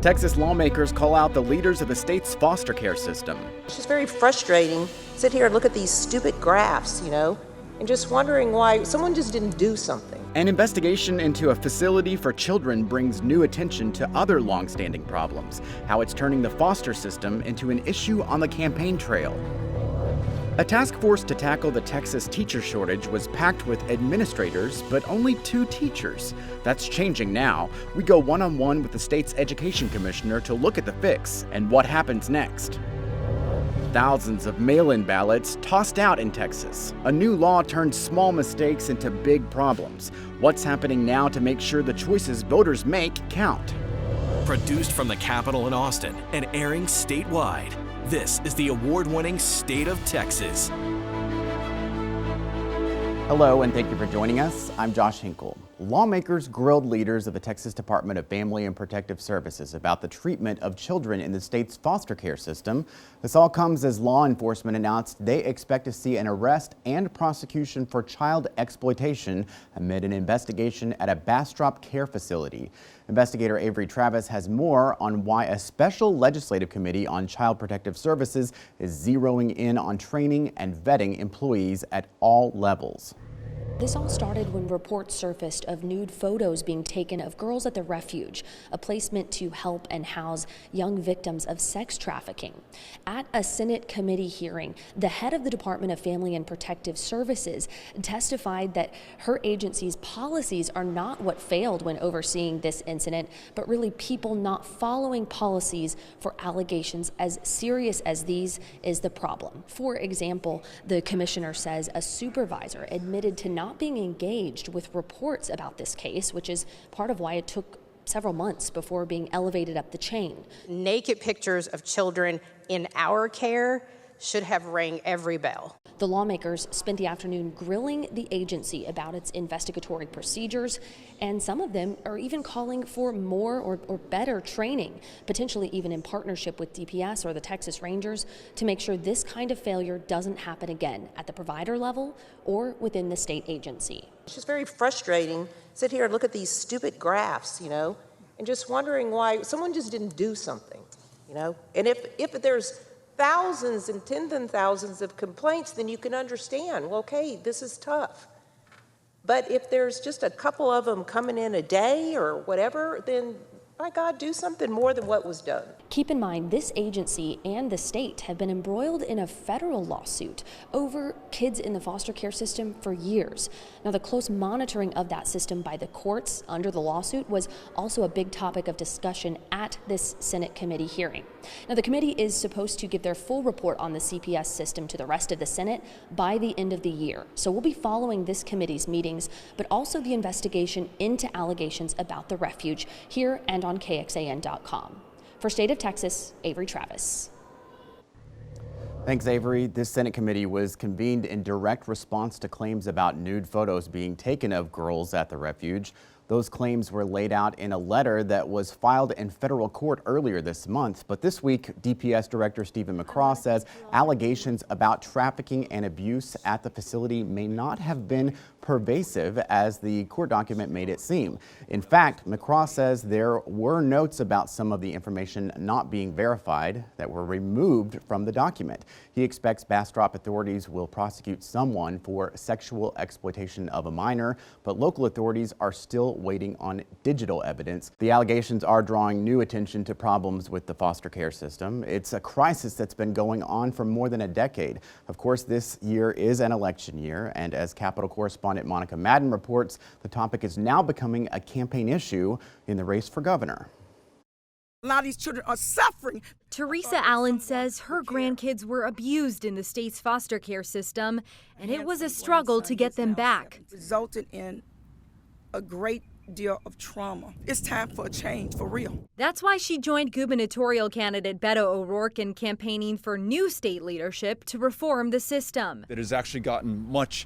Texas lawmakers call out the leaders of the state's foster care system. It's just very frustrating. Sit here and look at these stupid graphs, and just wondering why someone just didn't do something. An investigation into a facility for children brings new attention to other long-standing problems, how it's turning the foster system into an issue on the campaign trail. A task force to tackle the Texas teacher shortage was packed with administrators, but only 2 teachers. That's changing now. We go one-on-one with the state's education commissioner to look at the fix and what happens next. Thousands of mail-in ballots tossed out in Texas. A new law turns small mistakes into big problems. What's happening now to make sure the choices voters make count? Produced from the Capitol in Austin and airing statewide, this is the award-winning State of Texas. Hello, and thank you for joining us. I'm Josh Hinkle. Lawmakers grilled leaders of the Texas Department of Family and Protective Services about the treatment of children in the state's foster care system. This all comes as law enforcement announced they expect to see an arrest and prosecution for child exploitation amid an investigation at a Bastrop care facility. Investigator Avery Travis has more on why a special legislative committee on child protective services is zeroing in on training and vetting employees at all levels. This all started when reports surfaced of nude photos being taken of girls at the refuge, a placement to help and house young victims of sex trafficking. At a Senate committee hearing, the head of the Department of Family and Protective Services testified that her agency's policies are not what failed when overseeing this incident, but really people not following policies for allegations as serious as these is the problem. For example, the commissioner says a supervisor admitted to not being engaged with reports about this case, which is part of why it took several months before being elevated up the chain. Naked pictures of children in our care should have rang every bell. The lawmakers spent the afternoon grilling the agency about its investigatory procedures, and some of them are even calling for more or better training, potentially even in partnership with DPS or the Texas Rangers, to make sure this kind of failure doesn't happen again at the provider level or within the state agency. It's just very frustrating. Sit here and look at these stupid graphs, and just wondering why someone just didn't do something, And if there's thousands and tens of thousands of complaints, then you can understand, well, okay, this is tough. But if there's just a couple of them coming in a day or whatever, then by God, do something more than what was done. Keep in mind, this agency and the state have been embroiled in a federal lawsuit over kids in the foster care system for years. Now, the close monitoring of that system by the courts under the lawsuit was also a big topic of discussion at this Senate committee hearing. Now, the committee is supposed to give their full report on the CPS system to the rest of the Senate by the end of the year. So we'll be following this committee's meetings, but also the investigation into allegations about the refuge here and on KXAN.com. For State of Texas, Avery Travis. Thanks, Avery. This Senate committee was convened in direct response to claims about nude photos being taken of girls at the refuge. Those claims were laid out in a letter that was filed in federal court earlier this month. But this week, DPS Director Stephen McCraw says allegations about trafficking and abuse at the facility may not have been pervasive as the court document made it seem. In fact, McCraw says there were notes about some of the information not being verified that were removed from the document. He expects Bastrop authorities will prosecute someone for sexual exploitation of a minor, but local authorities are still waiting on digital evidence. The allegations are drawing new attention to problems with the foster care system. It's a crisis that's been going on for more than a decade. Of course, this year is an election year, and as Capitol correspondent Monica Madden reports, the topic is now becoming a campaign issue in the race for governor. A lot of these children are suffering. Teresa Allen says her grandkids were abused in the state's foster care system, and it was a struggle to get them back. It resulted in a great deal of trauma. It's time for a change, for real. That's why she joined gubernatorial candidate Beto O'Rourke in campaigning for new state leadership to reform the system. It has actually gotten much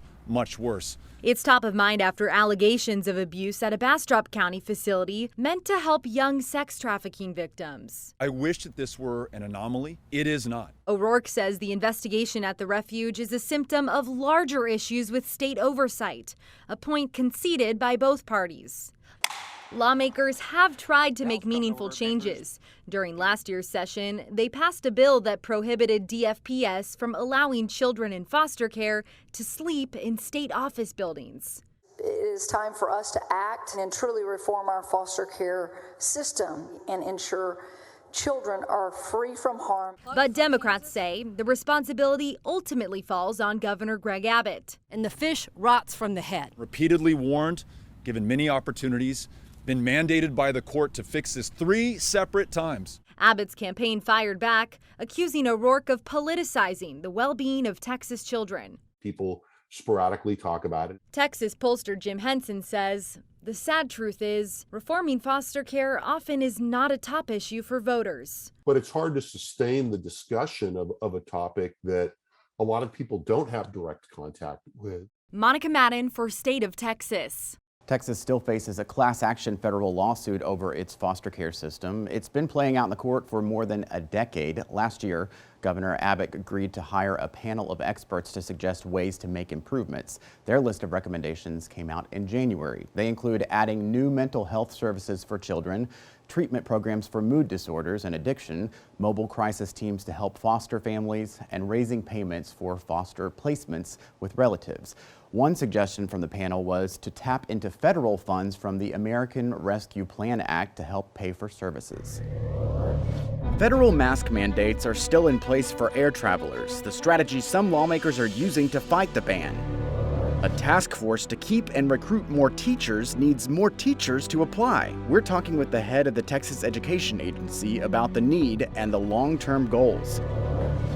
worse. It's top of mind after allegations of abuse at a Bastrop County facility meant to help young sex trafficking victims. I wish that this were an anomaly. It is not. O'Rourke says the investigation at the refuge is a symptom of larger issues with state oversight, a point conceded by both parties. Lawmakers have tried to make meaningful changes. During last year's session, they passed a bill that prohibited DFPS from allowing children in foster care to sleep in state office buildings. It is time for us to act and truly reform our foster care system and ensure children are free from harm. But Democrats say the responsibility ultimately falls on Governor Greg Abbott. And the fish rots from the head. Repeatedly warned, given many opportunities, been mandated by the court to fix this 3 separate times. Abbott's campaign fired back, accusing O'Rourke of politicizing the well-being of Texas children. People sporadically talk about it. Texas pollster Jim Henson says the sad truth is reforming foster care often is not a top issue for voters. But it's hard to sustain the discussion of a topic that a lot of people don't have direct contact with. Monica Madden for State of Texas. Texas still faces a class action federal lawsuit over its foster care system. It's been playing out in the court for more than a decade. Last year, Governor Abbott agreed to hire a panel of experts to suggest ways to make improvements. Their list of recommendations came out in January. They include adding new mental health services for children, treatment programs for mood disorders and addiction, mobile crisis teams to help foster families, and raising payments for foster placements with relatives. One suggestion from the panel was to tap into federal funds from the American Rescue Plan Act to help pay for services. Federal mask mandates are still in place for air travelers, the strategy some lawmakers are using to fight the ban. A task force to keep and recruit more teachers needs more teachers to apply. We're talking with the head of the Texas Education Agency about the need and the long-term goals.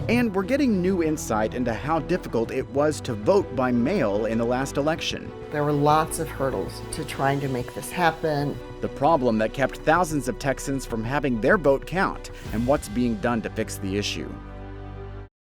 And we're getting new insight into how difficult it was to vote by mail in the last election. There were lots of hurdles to trying to make this happen. The problem that kept thousands of Texans from having their vote count, and what's being done to fix the issue.